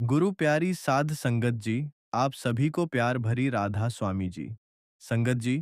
गुरु प्यारी साध संगत जी, आप सभी को प्यार भरी राधा स्वामी जी। संगत जी,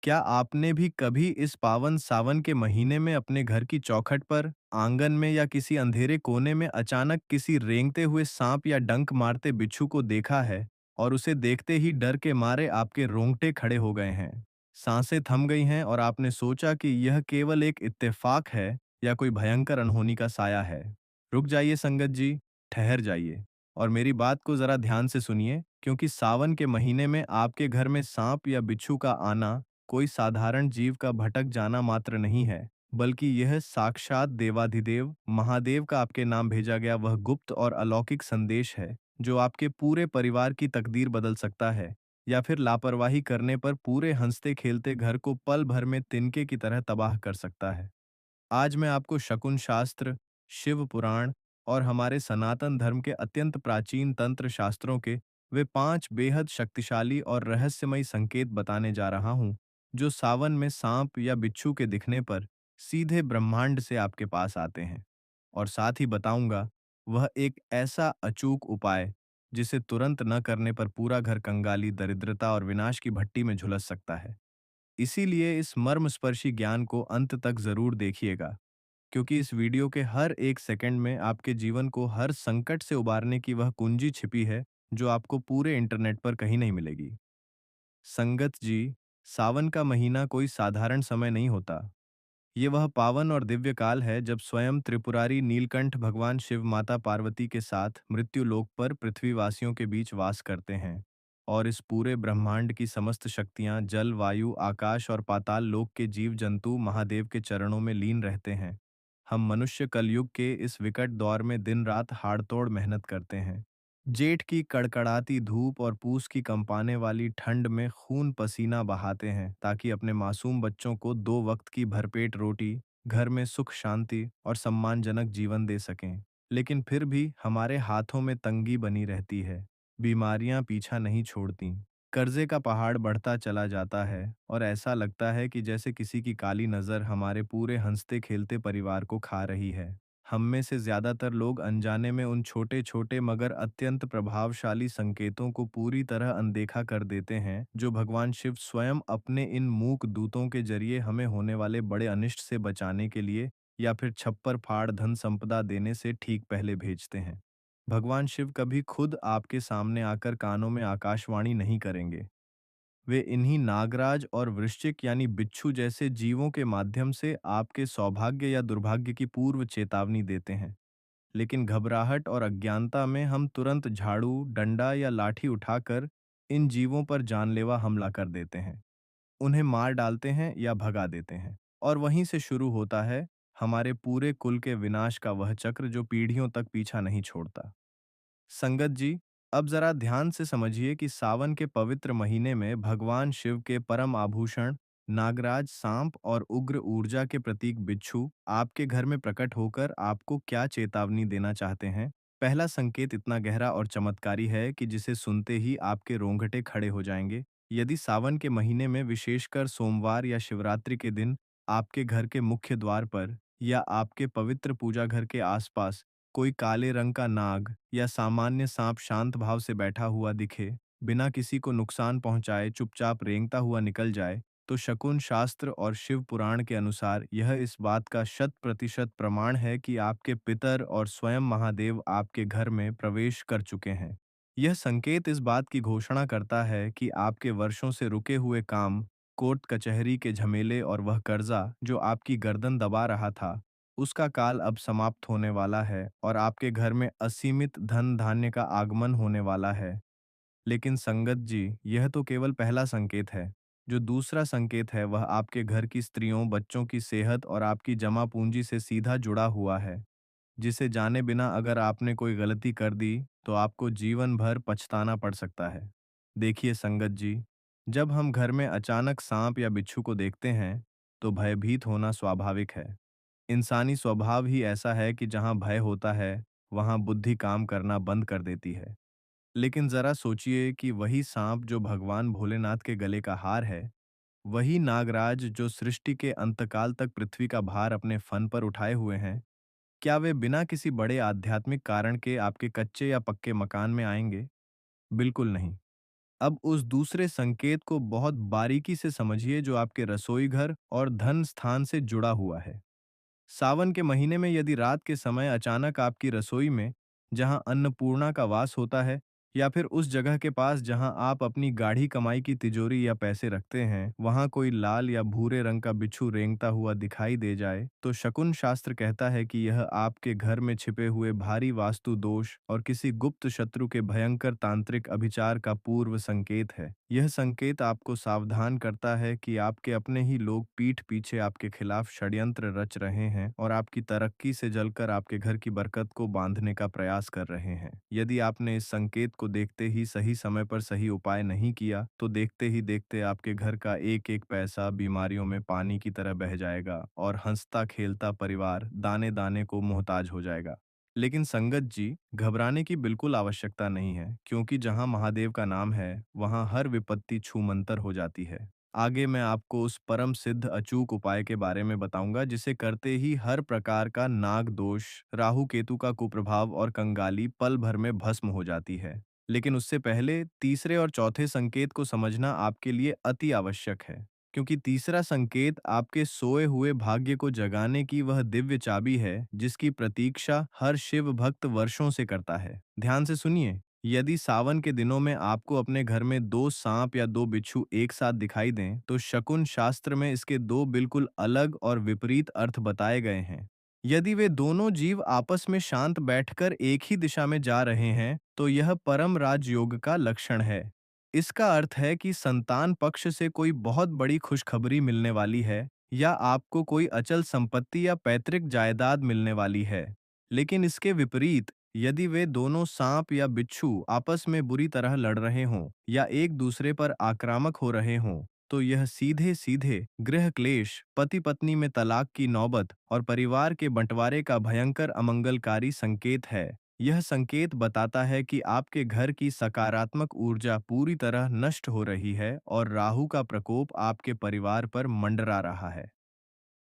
क्या आपने भी कभी इस पावन सावन के महीने में अपने घर की चौखट पर, आंगन में या किसी अंधेरे कोने में अचानक किसी रेंगते हुए सांप या डंक मारते बिच्छू को देखा है और उसे देखते ही डर के मारे आपके रोंगटे खड़े हो गए हैं, सांसें थम गई हैं और आपने सोचा कि यह केवल एक इत्तेफाक है या कोई भयंकर अनहोनी का साया है? रुक जाइए संगत जी, ठहर जाइए और मेरी बात को जरा ध्यान से सुनिए, क्योंकि सावन के महीने में आपके घर में सांप या बिच्छू का आना कोई साधारण जीव का भटक जाना मात्र नहीं है, बल्कि यह साक्षात देवाधिदेव महादेव का आपके नाम भेजा गया वह गुप्त और अलौकिक संदेश है, जो आपके पूरे परिवार की तकदीर बदल सकता है या फिर लापरवाही करने पर पूरे हंसते खेलते घर को पल भर में तिनके की तरह तबाह कर सकता है। आज मैं आपको शकुन शास्त्र, शिव पुराण और हमारे सनातन धर्म के अत्यंत प्राचीन तंत्र शास्त्रों के वे 5 बेहद शक्तिशाली और रहस्यमयी संकेत बताने जा रहा हूँ, जो सावन में सांप या बिच्छू के दिखने पर सीधे ब्रह्मांड से आपके पास आते हैं। और साथ ही बताऊंगा वह एक ऐसा अचूक उपाय जिसे तुरंत न करने पर पूरा घर कंगाली, दरिद्रता और विनाश की भट्टी में झुलस सकता है। इसीलिए इस मर्मस्पर्शी ज्ञान को अंत तक जरूर देखिएगा, क्योंकि इस वीडियो के हर एक सेकंड में आपके जीवन को हर संकट से उबारने की वह कुंजी छिपी है, जो आपको पूरे इंटरनेट पर कहीं नहीं मिलेगी। संगत जी, सावन का महीना कोई साधारण समय नहीं होता। ये वह पावन और दिव्य काल है जब स्वयं त्रिपुरारी नीलकंठ भगवान शिव माता पार्वती के साथ मृत्यु लोक पर पृथ्वीवासियों के बीच वास करते हैं और इस पूरे ब्रह्मांड की समस्त शक्तियां जल, वायु, आकाश और पाताल लोक के जीव जंतु महादेव के चरणों में लीन रहते हैं। हम मनुष्य कलयुग के इस विकट दौर में दिन रात हाड़तोड़ मेहनत करते हैं, जेठ की कड़कड़ाती धूप और पूस की कंपाने वाली ठंड में खून पसीना बहाते हैं ताकि अपने मासूम बच्चों को 2 वक्त की भरपेट रोटी, घर में सुख शांति और सम्मानजनक जीवन दे सकें। लेकिन फिर भी हमारे हाथों में तंगी बनी रहती है, बीमारियां पीछा नहीं छोड़ती, कर्जे का पहाड़ बढ़ता चला जाता है और ऐसा लगता है कि जैसे किसी की काली नज़र हमारे पूरे हंसते खेलते परिवार को खा रही है। हम में से ज्यादातर लोग अनजाने में उन छोटे छोटे मगर अत्यंत प्रभावशाली संकेतों को पूरी तरह अनदेखा कर देते हैं, जो भगवान शिव स्वयं अपने इन मूक दूतों के जरिए हमें होने वाले बड़े अनिष्ट से बचाने के लिए या फिर छप्पर फाड़ धन संपदा देने से ठीक पहले भेजते हैं। भगवान शिव कभी खुद आपके सामने आकर कानों में आकाशवाणी नहीं करेंगे। वे इन्हीं नागराज और वृश्चिक यानी बिच्छू जैसे जीवों के माध्यम से आपके सौभाग्य या दुर्भाग्य की पूर्व चेतावनी देते हैं। लेकिन घबराहट और अज्ञानता में हम तुरंत झाड़ू, डंडा या लाठी उठाकर इन जीवों पर जानलेवा हमला कर देते हैं, उन्हें मार डालते हैं या भगा देते हैं। और वहीं से शुरू होता है हमारे पूरे कुल के विनाश का वह चक्र जो पीढ़ियों तक पीछा नहीं छोड़ता। संगत जी, अब जरा ध्यान से समझिए कि सावन के पवित्र महीने में भगवान शिव के परम आभूषण नागराज, सांप और उग्र ऊर्जा के प्रतीक बिच्छू आपके घर में प्रकट होकर आपको क्या चेतावनी देना चाहते हैं। पहला संकेत इतना गहरा और चमत्कारी है कि जिसे सुनते ही आपके रोंगटे खड़े हो जाएंगे। यदि सावन के महीने में विशेषकर सोमवार या शिवरात्रि के दिन आपके घर के मुख्य द्वार पर या आपके पवित्र पूजा घर के आसपास कोई काले रंग का नाग या सामान्य सांप शांत भाव से बैठा हुआ दिखे, बिना किसी को नुकसान पहुंचाए चुपचाप रेंगता हुआ निकल जाए, तो शकुन शास्त्र और शिव पुराण के अनुसार यह इस बात का 100% प्रमाण है कि आपके पितर और स्वयं महादेव आपके घर में प्रवेश कर चुके हैं। यह संकेत इस बात की घोषणा करता है कि आपके वर्षों से रुके हुए काम, कोर्ट कचहरी के झमेले और वह कर्जा जो आपकी गर्दन दबा रहा था, उसका काल अब समाप्त होने वाला है और आपके घर में असीमित धन धान्य का आगमन होने वाला है। लेकिन संगत जी, यह तो केवल पहला संकेत है। जो दूसरा संकेत है वह आपके घर की स्त्रियों, बच्चों की सेहत और आपकी जमा पूंजी से सीधा जुड़ा हुआ है, जिसे जाने बिना अगर आपने कोई गलती कर दी तो आपको जीवन भर पछताना पड़ सकता है। देखिए संगत जी, जब हम घर में अचानक सांप या बिच्छू को देखते हैं, तो भयभीत होना स्वाभाविक है। इंसानी स्वभाव ही ऐसा है कि जहाँ भय होता है, वहाँ बुद्धि काम करना बंद कर देती है। लेकिन जरा सोचिए कि वही सांप जो भगवान भोलेनाथ के गले का हार है, वही नागराज जो सृष्टि के अंतकाल तक पृथ्वी का भार अपने फन पर उठाए हुए हैं, क्या वे बिना किसी बड़े आध्यात्मिक कारण के आपके कच्चे या पक्के मकान में आएंगे? बिल्कुल नहीं। अब उस दूसरे संकेत को बहुत बारीकी से समझिए जो आपके रसोई घर और धन स्थान से जुड़ा हुआ है। सावन के महीने में यदि रात के समय अचानक आपकी रसोई में, जहां अन्नपूर्णा का वास होता है, या फिर उस जगह के पास जहां आप अपनी गाढ़ी कमाई की तिजोरी या पैसे रखते हैं, वहां कोई लाल या भूरे रंग का बिच्छू रेंगता हुआ दिखाई दे जाए, तो शकुन शास्त्र कहता है कि यह आपके घर में छिपे हुए भारी वास्तु दोष और किसी गुप्त शत्रु के भयंकर तांत्रिक अभिचार का पूर्व संकेत है। यह संकेत आपको सावधान करता है कि आपके अपने ही लोग पीठ पीछे आपके खिलाफ षड्यंत्र रच रहे हैं और आपकी तरक्की से जलकर आपके घर की बरकत को बांधने का प्रयास कर रहे हैं। यदि आपने इस संकेत को देखते ही सही समय पर सही उपाय नहीं किया, तो देखते ही देखते आपके घर का एक एक पैसा बीमारियों में पानी की तरह बह जाएगा और हंसता खेलता परिवार दाने दाने को मोहताज हो जाएगा। लेकिन संगत जी, घबराने की बिल्कुल आवश्यकता नहीं है, क्योंकि जहां महादेव का नाम है, वहां हर विपत्ति छूमंतर हो जाती है। आगे मैं आपको उस परम सिद्ध अचूक उपाय के बारे में बताऊंगा जिसे करते ही हर प्रकार का नाग दोष, राहु केतु का कुप्रभाव और कंगाली पल भर में भस्म हो जाती है। लेकिन उससे पहले तीसरे और चौथे संकेत को समझना आपके लिए अति आवश्यक है, क्योंकि तीसरा संकेत आपके सोए हुए भाग्य को जगाने की वह दिव्य चाबी है जिसकी प्रतीक्षा हर शिव भक्त वर्षों से करता है। ध्यान से सुनिए, यदि सावन के दिनों में आपको अपने घर में दो सांप या दो बिच्छू एक साथ दिखाई दें, तो शकुन शास्त्र में इसके दो बिल्कुल अलग और विपरीत अर्थ बताए गए हैं। यदि वे दोनों जीव आपस में शांत बैठकर एक ही दिशा में जा रहे हैं, तो यह परम राजयोग का लक्षण है। इसका अर्थ है कि संतान पक्ष से कोई बहुत बड़ी खुशखबरी मिलने वाली है, या आपको कोई अचल संपत्ति या पैतृक जायदाद मिलने वाली है। लेकिन इसके विपरीत, यदि वे दोनों सांप या बिच्छू आपस में बुरी तरह लड़ रहे हों या एक दूसरे पर आक्रामक हो रहे हों, तो यह सीधे सीधे गृह क्लेश, पति पत्नी में तलाक की नौबत और परिवार के बंटवारे का भयंकर अमंगलकारी संकेत है। यह संकेत बताता है कि आपके घर की सकारात्मक ऊर्जा पूरी तरह नष्ट हो रही है और राहु का प्रकोप आपके परिवार पर मंडरा रहा है।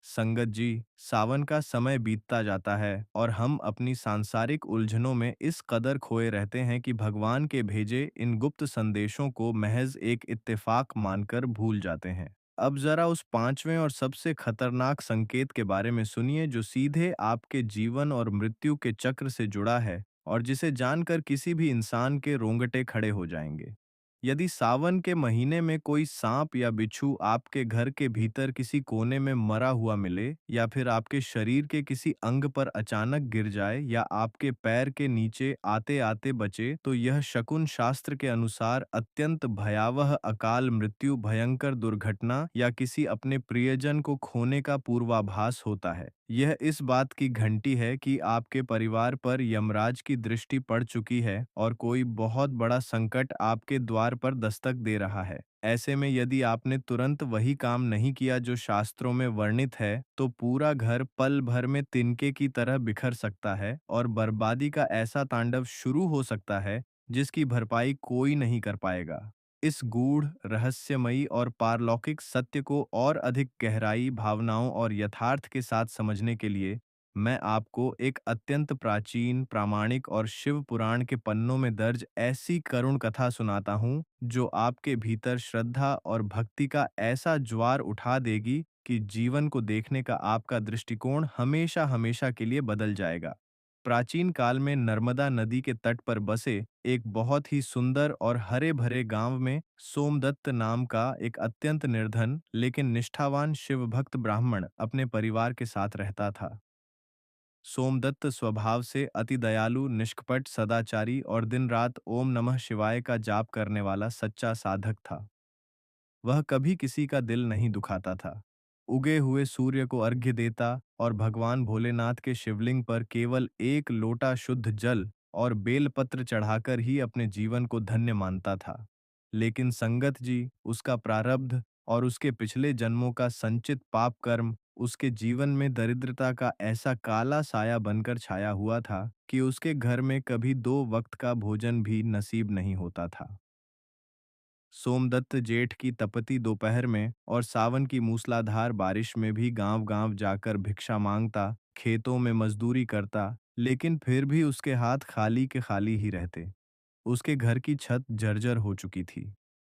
संगत जी, सावन का समय बीतता जाता है और हम अपनी सांसारिक उलझनों में इस कदर खोए रहते हैं कि भगवान के भेजे इन गुप्त संदेशों को महज एक इत्तेफाक मानकर भूल जाते हैं। अब जरा उस पांचवें और सबसे खतरनाक संकेत के बारे में सुनिए जो सीधे आपके जीवन और मृत्यु के चक्र से जुड़ा है और जिसे जानकर किसी भी इंसान के रोंगटे खड़े हो जाएंगे। यदि सावन के महीने में कोई सांप या बिच्छू आपके घर के भीतर किसी कोने में मरा हुआ मिले, या फिर आपके शरीर के किसी अंग पर अचानक गिर जाए या आपके पैर के नीचे आते आते बचे, तो यह शकुन शास्त्र के अनुसार अत्यंत भयावह अकाल मृत्यु, भयंकर दुर्घटना या किसी अपने प्रियजन को खोने का पूर्वाभास होता है। यह इस बात की घंटी है कि आपके परिवार पर यमराज की दृष्टि पड़ चुकी है और कोई बहुत बड़ा संकट आपके द्वार पर दस्तक दे रहा है। ऐसे में यदि आपने तुरंत वही काम नहीं किया जो शास्त्रों में वर्णित है, तो पूरा घर पल भर में तिनके की तरह बिखर सकता है और बर्बादी का ऐसा तांडव शुरू हो सकता है जिसकी भरपाई कोई नहीं कर पाएगा। इस गूढ़, रहस्यमयी और पारलौकिक सत्य को और अधिक गहराई, भावनाओं और यथार्थ के साथ समझने के लिए मैं आपको एक अत्यंत प्राचीन, प्रामाणिक और शिव पुराण के पन्नों में दर्ज ऐसी करुण कथा सुनाता हूँ जो आपके भीतर श्रद्धा और भक्ति का ऐसा ज्वार उठा देगी कि जीवन को देखने का आपका दृष्टिकोण हमेशा हमेशा के लिए बदल जाएगा। प्राचीन काल में नर्मदा नदी के तट पर बसे एक बहुत ही सुंदर और हरे भरे गांव में सोमदत्त नाम का एक अत्यंत निर्धन लेकिन निष्ठावान शिव भक्त ब्राह्मण अपने परिवार के साथ रहता था। सोमदत्त स्वभाव से अति दयालु, निष्कपट, सदाचारी और दिन रात ओम नमः शिवाय का जाप करने वाला सच्चा साधक था। वह कभी किसी का दिल नहीं दुखाता था। उगे हुए सूर्य को अर्घ्य देता और भगवान भोलेनाथ के शिवलिंग पर केवल एक लोटा शुद्ध जल और बेलपत्र चढ़ाकर ही अपने जीवन को धन्य मानता था। लेकिन संगत जी, उसका प्रारब्ध और उसके पिछले जन्मों का संचित पाप कर्म उसके जीवन में दरिद्रता का ऐसा काला साया बनकर छाया हुआ था कि उसके घर में कभी दो वक्त का भोजन भी नसीब नहीं होता था। सोमदत्त जेठ की तपती दोपहर में और सावन की मूसलाधार बारिश में भी गांव-गांव जाकर भिक्षा मांगता खेतों में मजदूरी करता, लेकिन फिर भी उसके हाथ खाली के खाली ही रहते। उसके घर की छत जर्जर हो चुकी थी।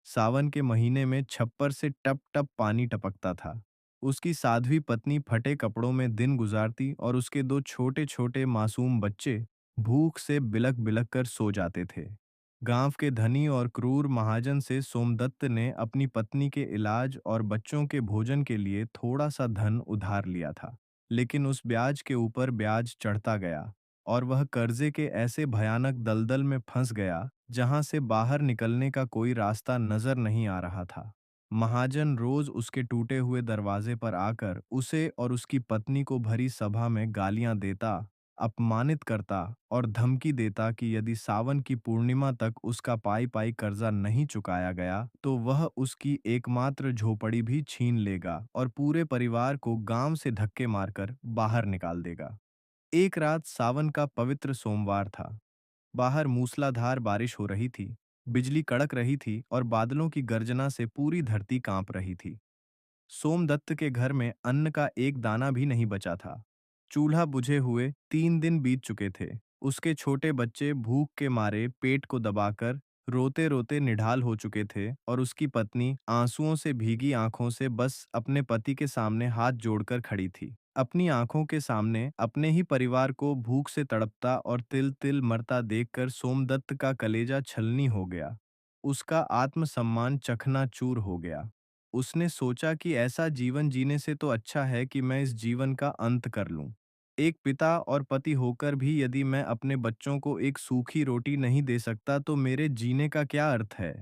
सावन के महीने में छप्पर से टप टप पानी टपकता था। उसकी साध्वी पत्नी फटे कपड़ों में दिन गुजारती और उसके दो छोटे छोटे मासूम बच्चे भूख से बिलक बिलक कर सो जाते थे। गांव के धनी और क्रूर महाजन से सोमदत्त ने अपनी पत्नी के इलाज और बच्चों के भोजन के लिए थोड़ा सा धन उधार लिया था, लेकिन उस ब्याज के ऊपर ब्याज चढ़ता गया और वह कर्जे के ऐसे भयानक दलदल में फंस गया जहां से बाहर निकलने का कोई रास्ता नजर नहीं आ रहा था। महाजन रोज उसके टूटे हुए दरवाजे पर आकर उसे और उसकी पत्नी को भरी सभा में गालियां देता, अपमानित करता और धमकी देता कि यदि सावन की पूर्णिमा तक उसका पाई पाई कर्जा नहीं चुकाया गया तो वह उसकी एकमात्र झोपड़ी भी छीन लेगा और पूरे परिवार को गांव से धक्के मारकर बाहर निकाल देगा। एक रात सावन का पवित्र सोमवार था। बाहर मूसलाधार बारिश हो रही थी, बिजली कड़क रही थी और बादलों की गर्जना से पूरी धरती कांप रही थी। सोमदत्त के घर में अन्न का एक दाना भी नहीं बचा था। चूल्हा बुझे हुए 3 दिन बीत चुके थे। उसके छोटे बच्चे भूख के मारे पेट को दबाकर रोते रोते निढाल हो चुके थे और उसकी पत्नी आंसुओं से भीगी आंखों से बस अपने पति के सामने हाथ जोड़कर खड़ी थी। अपनी आंखों के सामने अपने ही परिवार को भूख से तड़पता और तिल तिल मरता देखकर सोमदत्त का कलेजा छलनी हो गया। उसका आत्मसम्मान चकनाचूर हो गया। उसने सोचा कि ऐसा जीवन जीने से तो अच्छा है कि मैं इस जीवन का अंत कर लूं। एक पिता और पति होकर भी यदि मैं अपने बच्चों को एक सूखी रोटी नहीं दे सकता तो मेरे जीने का क्या अर्थ है।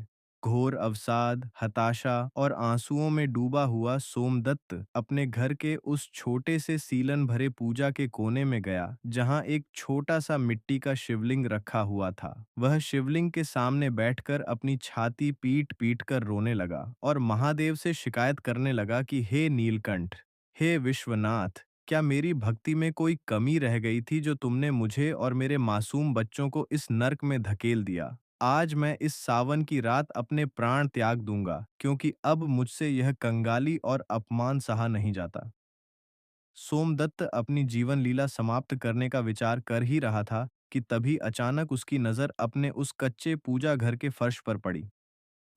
घोर अवसाद, हताशा और आंसुओं में डूबा हुआ सोमदत्त अपने घर के उस छोटे से सीलन भरे पूजा के कोने में गया जहां एक छोटा सा मिट्टी का शिवलिंग रखा हुआ था। वह शिवलिंग के सामने बैठकर अपनी छाती पीट पीट कर रोने लगा और महादेव से शिकायत करने लगा कि हे नीलकंठ, हे विश्वनाथ, क्या मेरी भक्ति में कोई कमी रह गई थी जो तुमने मुझे और मेरे मासूम बच्चों को इस नर्क में धकेल दिया। आज मैं इस सावन की रात अपने प्राण त्याग दूंगा क्योंकि अब मुझसे यह कंगाली और अपमान सहा नहीं जाता। सोमदत्त अपनी जीवन लीला समाप्त करने का विचार कर ही रहा था कि तभी अचानक उसकी नजर अपने उस कच्चे पूजा घर के फर्श पर पड़ी।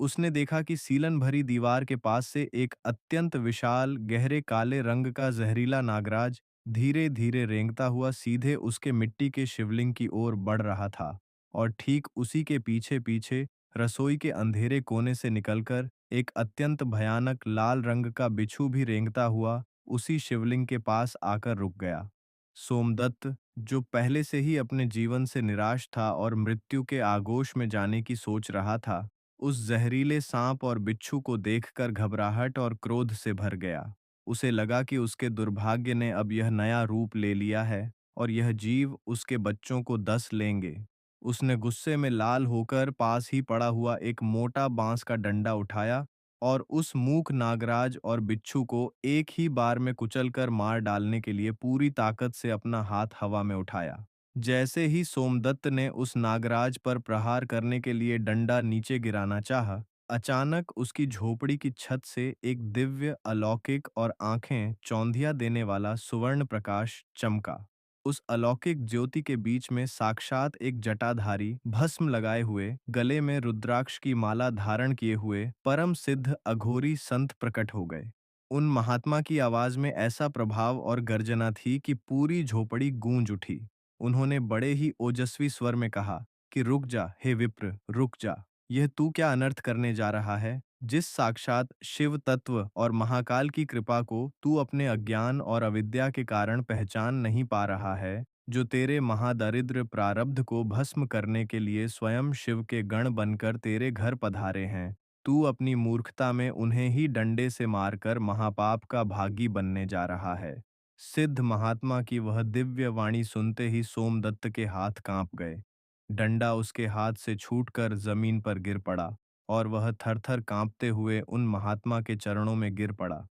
उसने देखा कि सीलन भरी दीवार के पास से एक अत्यंत विशाल गहरे काले रंग का जहरीला नागराज धीरे धीरे रेंगता हुआ सीधे उसके मिट्टी के शिवलिंग की ओर बढ़ रहा था और ठीक उसी के पीछे पीछे रसोई के अंधेरे कोने से निकलकर एक अत्यंत भयानक लाल रंग का बिच्छू भी रेंगता हुआ उसी शिवलिंग के पास आकर रुक गया। सोमदत्त, जो पहले से ही अपने जीवन से निराश था और मृत्यु के आगोश में जाने की सोच रहा था, उस जहरीले सांप और बिच्छू को देखकर घबराहट और क्रोध से भर गया। उसे लगा कि उसके दुर्भाग्य ने अब यह नया रूप ले लिया है और यह जीव उसके बच्चों को डस लेंगे। उसने गुस्से में लाल होकर पास ही पड़ा हुआ एक मोटा बांस का डंडा उठाया और उस मूक नागराज और बिच्छू को एक ही बार में कुचलकर मार डालने के लिए पूरी ताकत से अपना हाथ हवा में उठाया। जैसे ही सोमदत्त ने उस नागराज पर प्रहार करने के लिए डंडा नीचे गिराना चाहा, अचानक उसकी झोपड़ी की छत से एक दिव्य, अलौकिक और आंखें चौंधिया देने वाला सुवर्ण प्रकाश चमका। उस अलौकिक ज्योति के बीच में साक्षात एक जटाधारी, भस्म लगाए हुए, गले में रुद्राक्ष की माला धारण किए हुए परम सिद्ध अघोरी संत प्रकट हो गए। उन महात्मा की आवाज में ऐसा प्रभाव और गर्जना थी कि पूरी झोपड़ी गूंज उठी। उन्होंने बड़े ही ओजस्वी स्वर में कहा कि रुक जा हे विप्र, रुक जा। यह तू क्या अनर्थ करने जा रहा है। जिस साक्षात शिव तत्व और महाकाल की कृपा को तू अपने अज्ञान और अविद्या के कारण पहचान नहीं पा रहा है, जो तेरे महादरिद्र प्रारब्ध को भस्म करने के लिए स्वयं शिव के गण बनकर तेरे घर पधारे हैं, तू अपनी मूर्खता में उन्हें ही डंडे से मारकर महापाप का भागी बनने जा रहा है। सिद्ध महात्मा की वह दिव्य वाणी सुनते ही सोमदत्त के हाथ कांप गए। डंडा उसके हाथ से छूटकर जमीन पर गिर पड़ा और वह थरथर कांपते हुए उन महात्मा के चरणों में गिर पड़ा।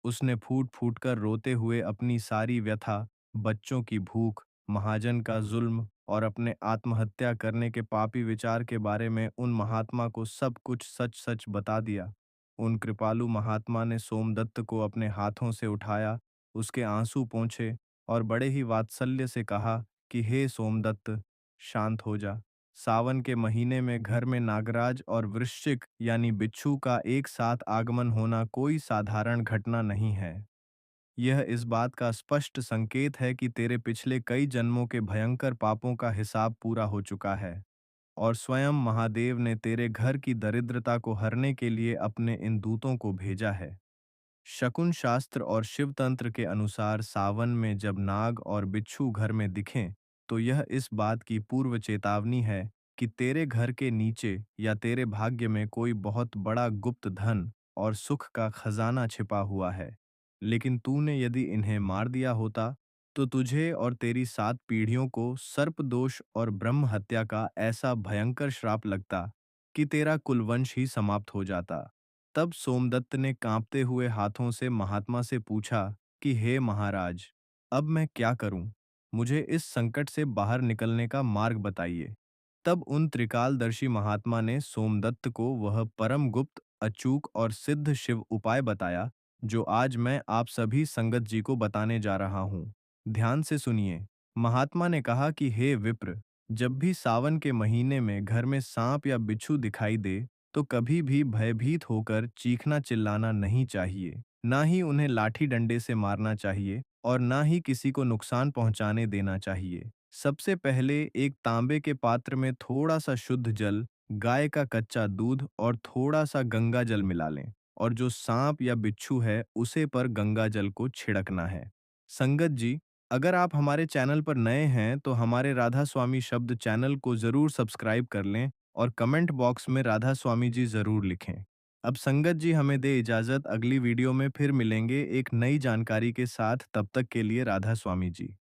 उसने फूट फूट कर रोते हुए अपनी सारी व्यथा, बच्चों की भूख, महाजन का जुल्म और अपने आत्महत्या करने के पापी विचार के बारे में उन महात्मा को सब कुछ सच सच बता दिया। उन कृपालु महात्मा ने सोमदत्त को अपने हाथों से उठाया, उसके आंसू पोंछे और बड़े ही वात्सल्य से कहा कि हे सोमदत्त, शांत हो जा। सावन के महीने में घर में नागराज और वृश्चिक यानी बिच्छू का एक साथ आगमन होना कोई साधारण घटना नहीं है। यह इस बात का स्पष्ट संकेत है कि तेरे पिछले कई जन्मों के भयंकर पापों का हिसाब पूरा हो चुका है और स्वयं महादेव ने तेरे घर की दरिद्रता को हरने के लिए अपने इन दूतों को भेजा है। शकुन शास्त्र और शिव तंत्र के अनुसार सावन में जब नाग और बिच्छू घर में दिखें, तो यह इस बात की पूर्व चेतावनी है कि तेरे घर के नीचे या तेरे भाग्य में कोई बहुत बड़ा गुप्त धन और सुख का खजाना छिपा हुआ है। लेकिन तूने यदि इन्हें मार दिया होता, तो तुझे और तेरी 7 पीढ़ियों को सर्प दोष और ब्रह्म हत्या का ऐसा भयंकर श्राप लगता कि तेरा कुलवंश ही समाप्त हो जाता। तब सोमदत्त ने कांपते हुए हाथों से महात्मा से पूछा कि हे महाराज, अब मैं क्या करूं? मुझे इस संकट से बाहर निकलने का मार्ग बताइए। तब उन त्रिकालदर्शी महात्मा ने सोमदत्त को वह परम गुप्त, अचूक और सिद्ध शिव उपाय बताया, जो आज मैं आप सभी संगत जी को बताने जा रहा हूँ। ध्यान से सुनिए। महात्मा ने कहा कि हे विप्र, जब भी सावन के महीने में घर में सांप या बिच्छू दिखाई दे, तो कभी भी भयभीत होकर चीखना चिल्लाना नहीं चाहिए, ना ही उन्हें लाठी डंडे से मारना चाहिए और ना ही किसी को नुकसान पहुंचाने देना चाहिए। सबसे पहले एक तांबे के पात्र में थोड़ा सा शुद्ध जल, गाय का कच्चा दूध और थोड़ा सा गंगा जल मिला लें और जो सांप या बिच्छू है उसे पर गंगा जल को छिड़कना है। संगत जी, अगर आप हमारे चैनल पर नए हैं तो हमारे राधा स्वामी शब्द चैनल को जरूर सब्सक्राइब कर लें और कमेंट बॉक्स में राधा स्वामी जी जरूर लिखें। अब संगत जी हमें दे इजाजत, अगली वीडियो में फिर मिलेंगे एक नई जानकारी के साथ। तब तक के लिए राधा स्वामी जी।